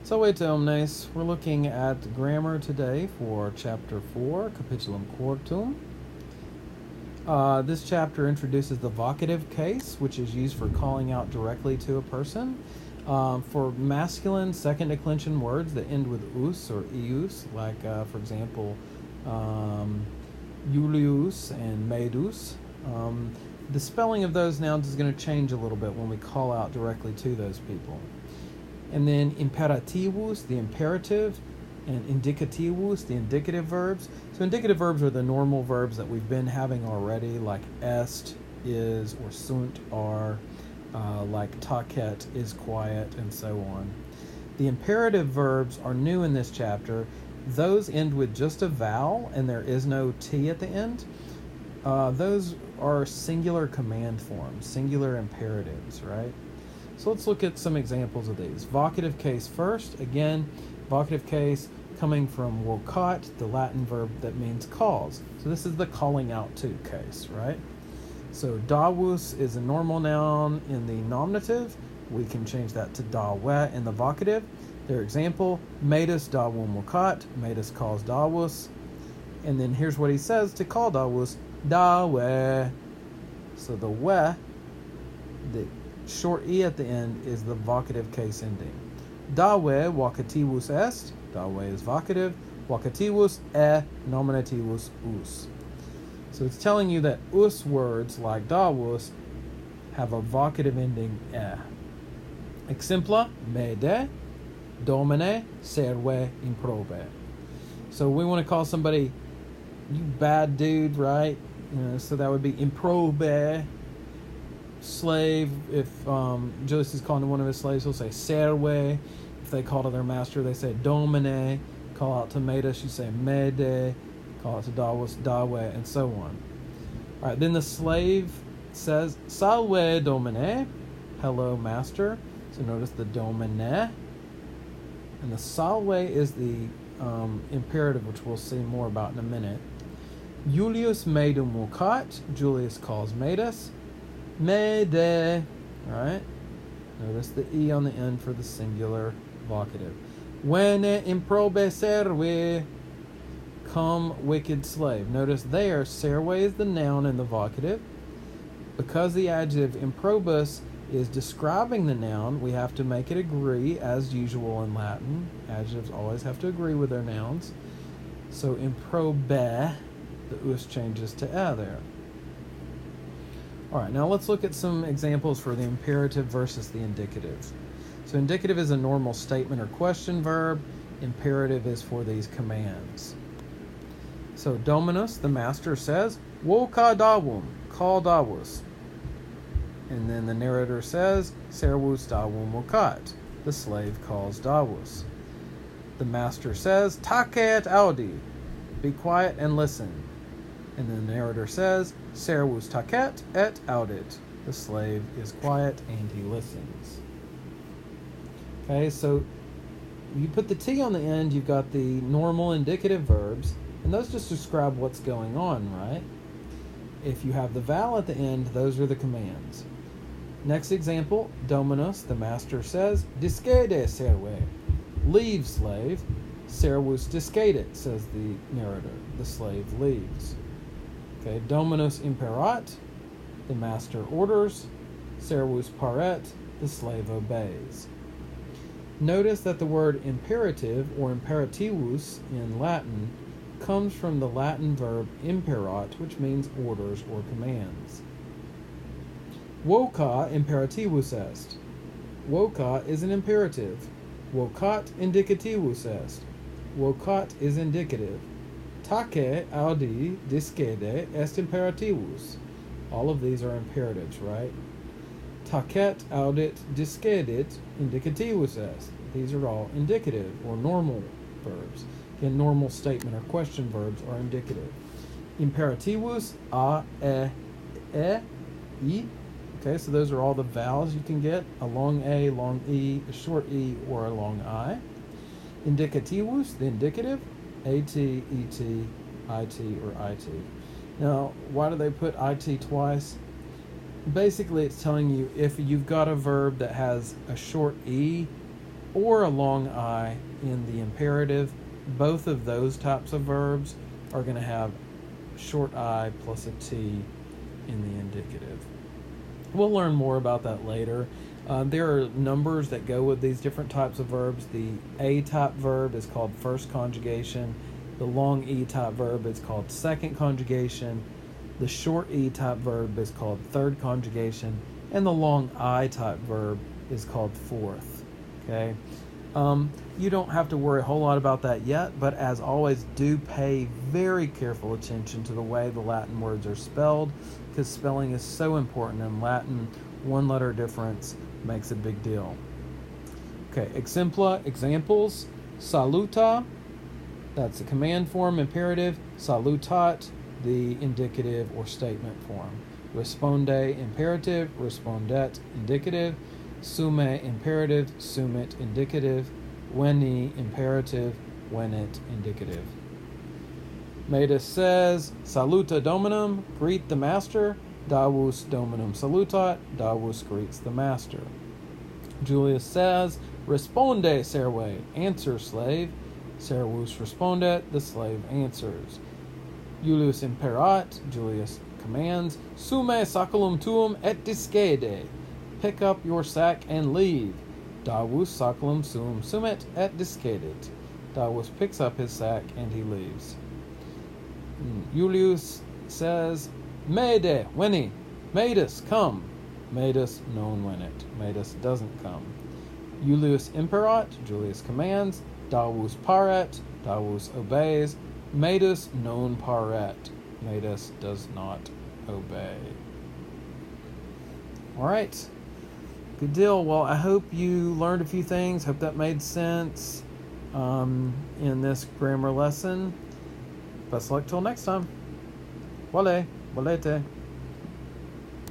Salve omnes, we're looking at grammar today for Chapter 4, Capitulum Quartum. This chapter introduces the vocative case, which is used for calling out directly to a person. For masculine second declension words that end with us or ius, like, for example, Julius and Medus, the spelling of those nouns is going to change a little bit when we call out directly to those people. And then imperativus, the imperative, and indicativus, the indicative verbs. So indicative verbs are the normal verbs that we've been having already, like est, is, or sunt, are, like tacet, is quiet, and so on. The imperative verbs are new in this chapter. Those end with just a vowel, and there is no T at the end. Those are singular command forms, singular imperatives, right? So let's look at some examples of these. Vocative case first. Again, vocative case coming from vocat, the Latin verb that means calls. So this is the calling out to case, right? So davus is a normal noun in the nominative. We can change that to dawe in the vocative. Their example, Medus davum vocat, Medus calls davus. And then here's what he says to call davus, dawe. So the we, the short e at the end, is the vocative case ending. Dawe vocativus est. Dawe is vocative. Vocativus nominativus us. So it's telling you that us words like davus have a vocative ending e. Exemplar mede, domine, serve, improbe. So we want to call somebody, you bad dude, right? So that would be improbe. Slave, if Julius is calling to one of his slaves, he'll say serve. If they call to their master, they say domine. Call out to Medus, you say mede. Call out to davus, dawe, and so on. All right, then the slave says salve domine, hello master. So notice the domine, and the salve is the imperative, which we'll see more about in a minute. Julius medum vocat, Julius calls Medus. Mede, right? Notice the E on the end for the singular vocative. Vene improbe serve, come wicked slave. Notice there, serve is the noun in the vocative. Because the adjective improbus is describing the noun, we have to make it agree, as usual in Latin. Adjectives always have to agree with their nouns. So improbe, the us changes to e there. All right, now let's look at some examples for the imperative versus the indicative. So indicative is a normal statement or question verb. Imperative is for these commands. So Dominus, the master, says, voca davum, call davus. And then the narrator says, servus davum vocat, the slave calls davus. The master says, tacet audi, be quiet and listen. And then the narrator says, servus tacet et audit. The slave is quiet and he listens. Okay, so you put the T on the end, you've got the normal indicative verbs, and those just describe what's going on, right? If you have the vowel at the end, those are the commands. Next example, Dominus, the master, says, discede serve, leave slave. Servus discedit, says the narrator. The slave leaves. Okay, Dominus imperat, the master orders. Servus paret, the slave obeys. Notice that the word imperative, or imperativus in Latin, comes from the Latin verb imperat, which means orders or commands. Voca imperativus est. Voca is an imperative. Vocat indicativus est. Vocat is indicative. Tace audi discede est imperativus. All of these are imperatives, right? Tacet audit discedit indicativus est. These are all indicative or normal verbs. Again, normal statement or question verbs are indicative. Imperativus, a, e. Okay, so those are all the vowels you can get. A long A, long E, a short E, or a long I. Indicativus, the indicative, at, et, it, or it. Now, why do they put it twice? Basically, it's telling you if you've got a verb that has a short E or a long I in the imperative. Both of those types of verbs are going to have short I plus a T in the indicative. We'll learn more about that later. There are numbers that go with these different types of verbs. The A-type verb is called first conjugation. The long E-type verb is called second conjugation. The short E-type verb is called third conjugation. And the long I-type verb is called fourth. Okay? You don't have to worry a whole lot about that yet, but as always, do pay very careful attention to the way the Latin words are spelled, because spelling is so important in Latin. One letter difference makes a big deal. Okay, exemplar examples. Saluta, that's the command form imperative. Salutat, the indicative or statement form. Responde imperative, respondet indicative. Sume imperative, sumit indicative. Veni imperative, venit indicative. Medus says, Saluta Dominum, greet the master. Davus Dominum salutat, Davus greets the master. Julius says, Responde serve, answer slave. Servus respondet, the slave answers. Julius imperat, Julius commands, Sume saculum tuum et discede, pick up your sack and leave. Davus saculum suum sumet et discedet, Davus picks up his sack and he leaves. Julius says, Mede, veni, Medus, come. Medus non venit, Medus doesn't come. Julius imperat, Julius commands. Davus paret, Davus obeys. Medus non paret, Medus does not obey. All right, good deal. Well, I hope you learned a few things. Hope that made sense in this grammar lesson. Best of luck till next time. Vale, valete.